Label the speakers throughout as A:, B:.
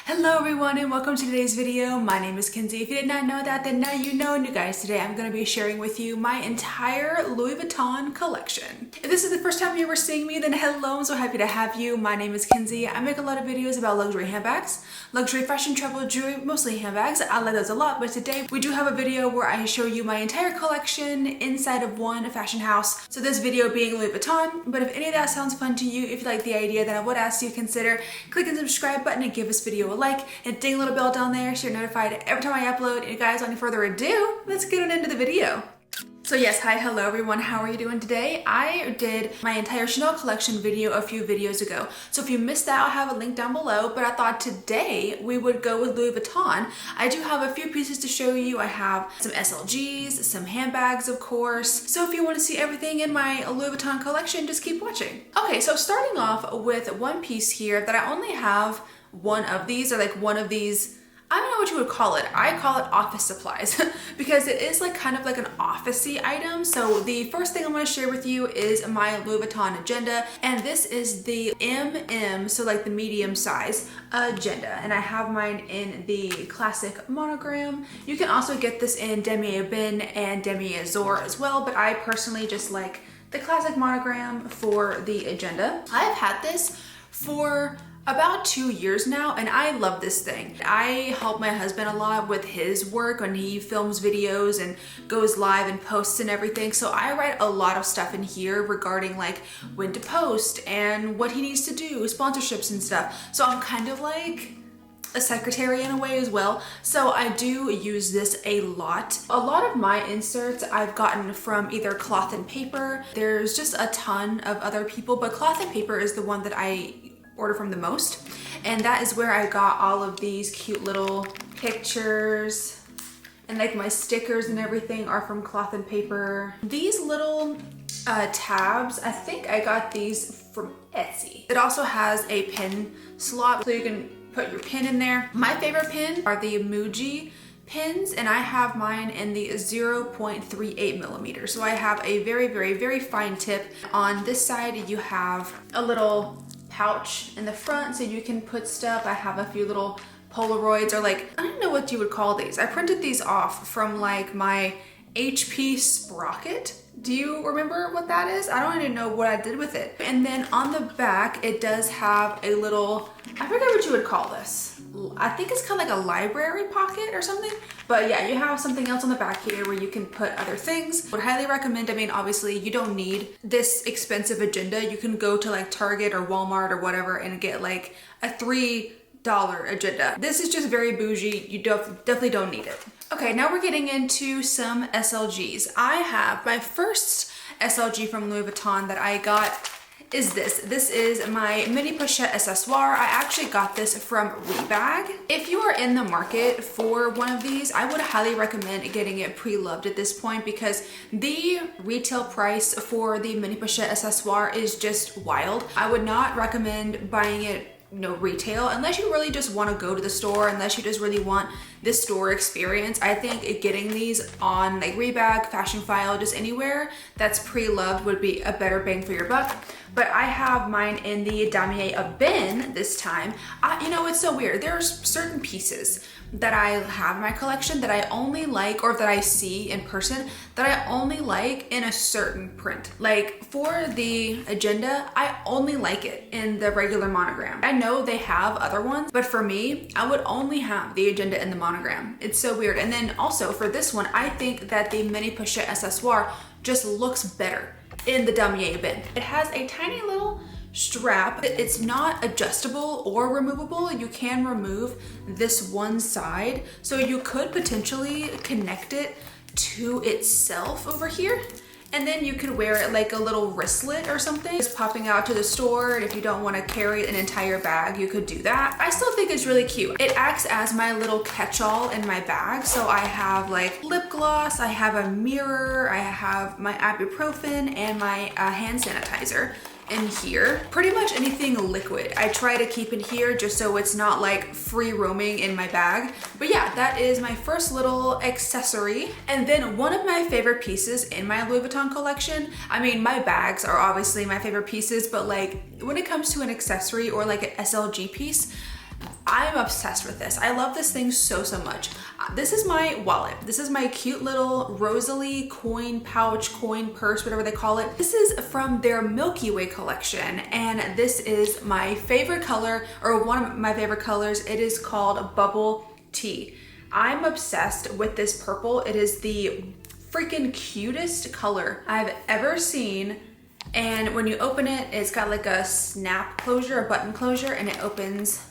A: Hello everyone and welcome to today's video. My name is Kenzie. If you did not know that, then now you know. And you guys, today I'm going to be sharing with you my entire Louis Vuitton collection. If this is the first time you're ever seeing me, then hello, I'm so happy to have you. My name is Kenzie. I make a lot of videos about luxury handbags, luxury fashion, travel, jewelry, mostly handbags. I like those a lot, but today we do have a video where I show you my entire collection inside of one fashion house. So this video being Louis Vuitton, but if any of that sounds fun to you, if you like the idea, then I would ask you to consider clicking the subscribe button and give this video a like and ding a little bell down there so you're notified every time I upload. And you guys, without any further ado, let's get on into the video. So yes, hi, hello everyone, how are you doing today? I did my entire Chanel collection video a few videos ago. So if you missed that, I'll have a link down below, but I thought today we would go with Louis Vuitton. I do have a few pieces to show you. I have some SLGs, some handbags, of course. So if you want to see everything in my Louis Vuitton collection, just keep watching. Okay, so starting off with one piece here that I only have one of these, or like one of these, I don't know what you would call it. I call it office supplies because it is like kind of like an officey item. So the first thing I'm going to share with you is my Louis Vuitton agenda, and this is the MM, so like the medium size agenda, and I have mine in the classic monogram. You can also get this in damier bin and damier azur as well, but I personally just like the classic monogram for the agenda. I've had this for about 2 years now, and I love this thing. I help my husband a lot with his work when he films videos and goes live and posts and everything. So I write a lot of stuff in here regarding like when to post and what he needs to do, sponsorships and stuff. So I'm kind of like a secretary in a way as well. So I do use this a lot. A lot of my inserts I've gotten from either Cloth and Paper. There's just a ton of other people, but Cloth and Paper is the one that I order from the most, and that is where I got all of these cute little pictures, and like my stickers and everything are from Cloth and Paper. These little tabs, I think I got these from Etsy. It also has a pin slot so you can put your pin in there. My favorite pin are the Muji pins, and I have mine in the 0.38 millimeters. So I have a very fine tip. On this side you have a little pouch in the front so you can put stuff. I have a few little Polaroids, or like, I don't know what you would call these. I printed these off from like my HP Sprocket. Do you remember what that is? I don't even know what I did with it. And then on the back, it does have a little, I forget what you would call this. I think it's kind of like a library pocket or something. But yeah, you have something else on the back here where you can put other things. Would highly recommend, I mean, obviously you don't need this expensive agenda. You can go to like Target or Walmart or whatever and get like a $3 agenda. This is just very bougie. You definitely don't need it. Okay, now we're getting into some SLGs. I have my first SLG from Louis Vuitton that I got is this. This is my mini pochette accessoire. I actually got this from Rebag. If you are in the market for one of these, I would highly recommend getting it pre-loved at this point, because the retail price for the mini pochette accessoire is just wild. I would not recommend buying it retail unless you really just want to go to the store, unless you just really want this store experience. I think getting these on like Rebag, Fashion File, just anywhere that's pre-loved would be a better bang for your buck. But I have mine in the damier bin this time. You know, it's so weird. There's certain pieces that I have in my collection that I only like, or that I see in person, that I only like in a certain print. Like for the agenda, I only like it in the regular monogram. I know they have other ones, but for me, I would only have the agenda in the monogram. It's so weird. And then also for this one, I think that the mini pochette accessoire just looks better in the damier bin. It has a tiny little strap. It's not adjustable or removable. You can remove this one side, so you could potentially connect it to itself over here, and then you could wear it like a little wristlet or something, just popping out to the store. And if you don't want to carry an entire bag, you could do that. I still think it's really cute. It acts as my little catch-all in my bag. So I have like lip gloss, I have a mirror, I have my ibuprofen and my hand sanitizer in here. Pretty much anything liquid I try to keep in here just so it's not like free roaming in my bag. But yeah, that is my first little accessory. And then one of my favorite pieces in my Louis Vuitton collection, I mean, my bags are obviously my favorite pieces, but like when it comes to an accessory or like an SLG piece, I'm obsessed with this. I love this thing so much. This is my wallet. This is my cute little Rosalie coin pouch, coin purse, whatever they call it. This is from their Milky Way collection, and this is my favorite color, or one of my favorite colors. It is called Bubble Tea. I'm obsessed with this purple. It is the freaking cutest color I've ever seen. And when you open it, it's got like a snap closure, a button closure, and it opens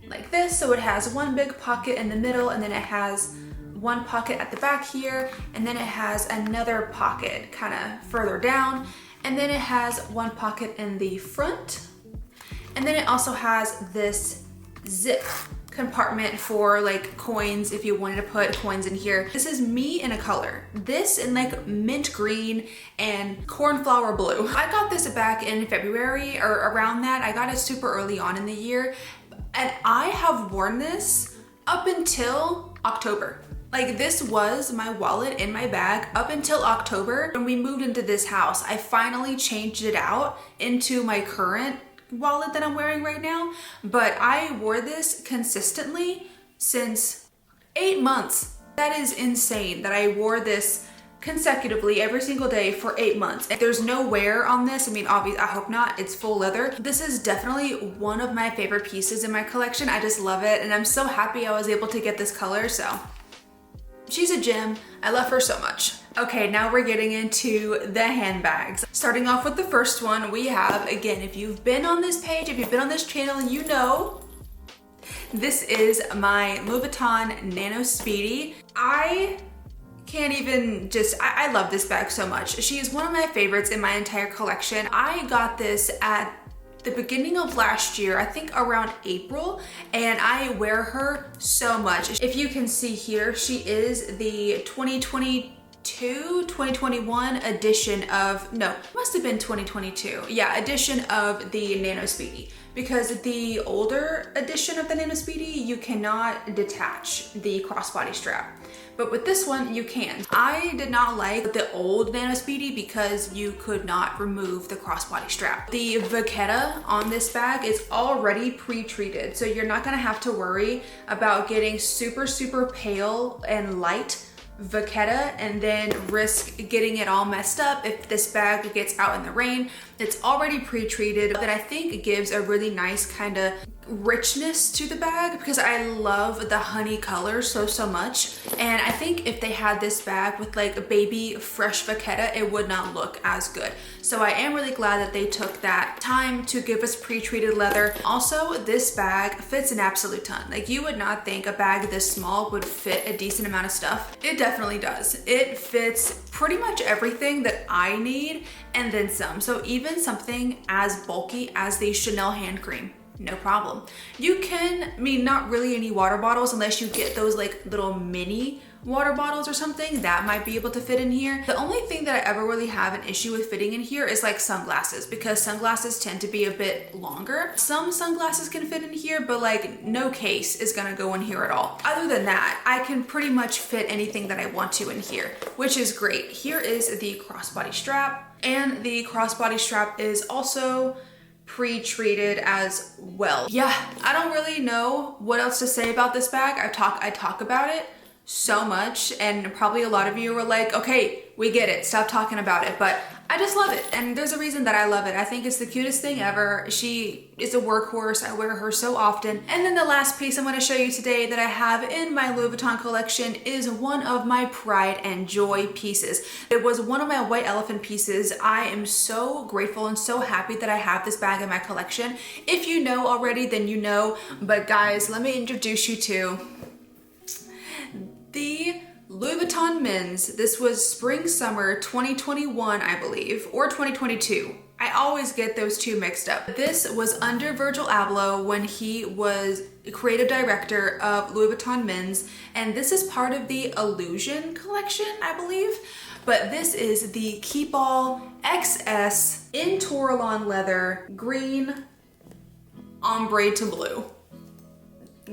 A: like this. So it has one big pocket in the middle, and then it has one pocket at the back here, and then it has another pocket kind of further down, and then it has one pocket in the front, and then it also has this zip compartment for like coins if you wanted to put coins in here. This is me in a color. This in like mint green and cornflower blue. I got this back in February or around that. I got it super early on in the year, and I have worn this up until October. Like, this was my wallet in my bag up until October. When we moved into this house, I finally changed it out into my current wallet that I'm wearing right now, but I wore this consistently since 8 months. That is insane that I wore this consecutively every single day for 8 months. And there's no wear on this. I mean, obviously, I hope not. It's full leather. This is definitely one of my favorite pieces in my collection. I just love it, and I'm so happy I was able to get this color. So she's a gem. I love her so much. Okay, now we're getting into the handbags. Starting off with the first one, we have, again, if you've been on this page, if you've been on this channel, you know, this is my Louis Vuitton Nano Speedy. I can't even I love this bag so much. She is one of my favorites in my entire collection. I got this at the beginning of last year, I think around April, and I wear her so much. If you can see here, she is the 2021 edition of, no, must have been 2022. Yeah, edition of the Nano Speedy. Because the older edition of the Nano Speedy, you cannot detach the crossbody strap. But with this one, you can. I did not like the old Nano Speedy because you could not remove the crossbody strap. The vachetta on this bag is already pre-treated, so you're not gonna have to worry about getting super, super pale and light vachetta and then risk getting it all messed up if this bag gets out in the rain. It's already pre-treated, that I think gives a really nice kind of richness to the bag, because I love the honey color so much. And I think if they had this bag with like a baby fresh vachetta, it would not look as good. So I am really glad that they took that time to give us pre-treated leather. Also, this bag fits an absolute ton. Like, you would not think a bag this small would fit a decent amount of stuff. It definitely does. It fits pretty much everything that I need and then some. So even something as bulky as the Chanel hand cream, no problem. You can, I mean, not really any water bottles unless you get those like little mini water bottles or something that might be able to fit in here. The only thing that I ever really have an issue with fitting in here is like sunglasses, because sunglasses tend to be a bit longer. Some sunglasses can fit in here, but like no case is gonna go in here at all. Other than that, I can pretty much fit anything that I want to in here, which is great. Here is the crossbody strap, and the crossbody strap is also pre-treated as well. Yeah, I don't really know what else to say about this bag. I talk about it so much, and probably a lot of you were like, okay, we get it, stop talking about it, but I just love it, and there's a reason that I love it. I think it's the cutest thing ever. She is a workhorse. I wear her so often. And then the last piece I'm going to show you today that I have in my Louis Vuitton collection is one of my pride and joy pieces. It was one of my white elephant pieces. I am so grateful and so happy that I have this bag in my collection. If you know already, then you know, but guys, let me introduce you to the Louis Vuitton men's. This was spring summer 2021, I believe, or 2022. I always get those two mixed up. This was under Virgil Abloh when he was creative director of Louis Vuitton men's, and this is part of the Illusion collection, I believe. But this is the Keepall XS in Tourlon leather, green ombre to blue.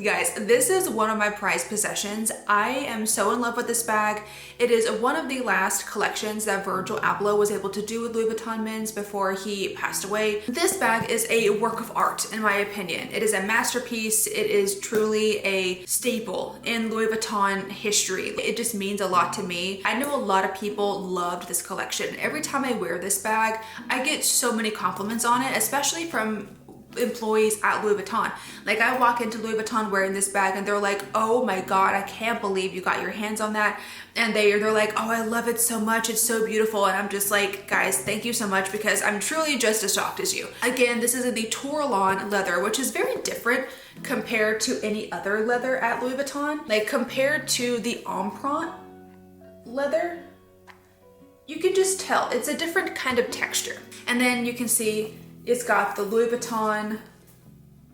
A: Guys, this is one of my prized possessions. I am so in love with this bag. It is one of the last collections that Virgil Abloh was able to do with Louis Vuitton men's before he passed away. This bag is a work of art, in my opinion. It is a masterpiece. It is truly a staple in Louis Vuitton history. It just means a lot to me. I know a lot of people loved this collection. Every time I wear this bag, I get so many compliments on it, especially from employees at Louis Vuitton. Like, I walk into Louis Vuitton wearing this bag and they're like, oh my God, I can't believe you got your hands on that. And they're like, oh, I love it so much. It's so beautiful. And I'm just like, guys, thank you so much, because I'm truly just as shocked as you. Again, this is in the Tourlon leather, which is very different compared to any other leather at Louis Vuitton. Like, compared to the Empreinte leather, you can just tell it's a different kind of texture. And then you can see it's got the Louis Vuitton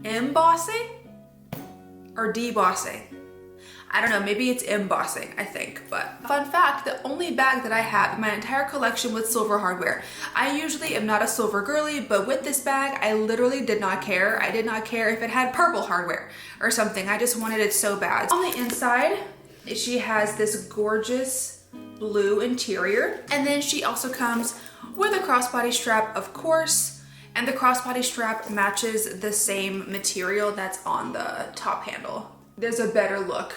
A: embossing or debossing. I don't know, maybe it's embossing, I think. But fun fact, the only bag that I have in my entire collection with silver hardware. I usually am not a silver girly, but with this bag, I literally did not care. I did not care if it had purple hardware or something. I just wanted it so bad. On the inside, she has this gorgeous blue interior. And then she also comes with a crossbody strap, of course. And the crossbody strap matches the same material that's on the top handle. There's a better look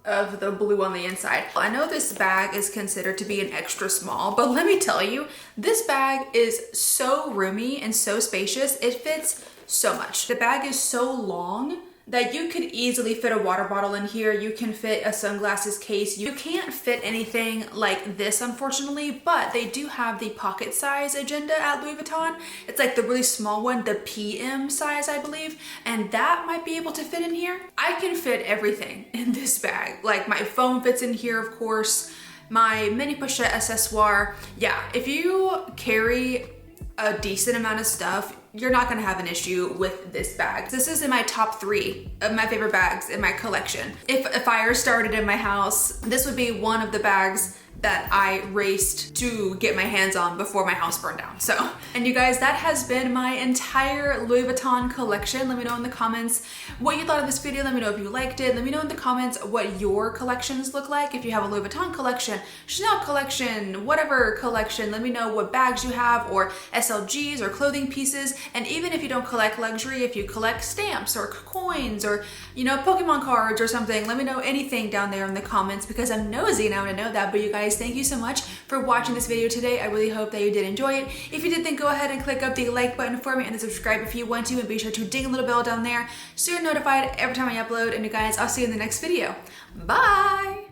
A: of the blue on the inside. I know this bag is considered to be an extra small, but let me tell you, this bag is so roomy and so spacious. It fits so much. The bag is so long that you could easily fit a water bottle in here. You can fit a sunglasses case. You can't fit anything like this, unfortunately, but they do have the pocket size agenda at Louis Vuitton. It's like the really small one, the PM size, I believe, and that might be able to fit in here. I can fit everything in this bag. Like, my phone fits in here, of course, my mini pochette accessoire. Yeah, if you carry a decent amount of stuff, you're not gonna have an issue with this bag. This is in my top 3 of my favorite bags in my collection. If a fire started in my house, this would be one of the bags that I raced to get my hands on before my house burned down. So, and you guys, that has been my entire Louis Vuitton collection. Let me know in the comments what you thought of this video. Let me know if you liked it. Let me know in the comments what your collections look like. If you have a Louis Vuitton collection, Chanel collection, whatever collection, let me know what bags you have, or SLGs or clothing pieces. And even if you don't collect luxury, if you collect stamps or coins or, you know, Pokemon cards or something, let me know anything down there in the comments, because I'm nosy and I want to know that. But you guys, thank you so much for watching this video today. I really hope that you did enjoy it. If you did, then go ahead and click up the like button for me and then subscribe if you want to, and be sure to ding a little bell down there so you're notified every time I upload. And you guys, I'll see you in the next video. Bye!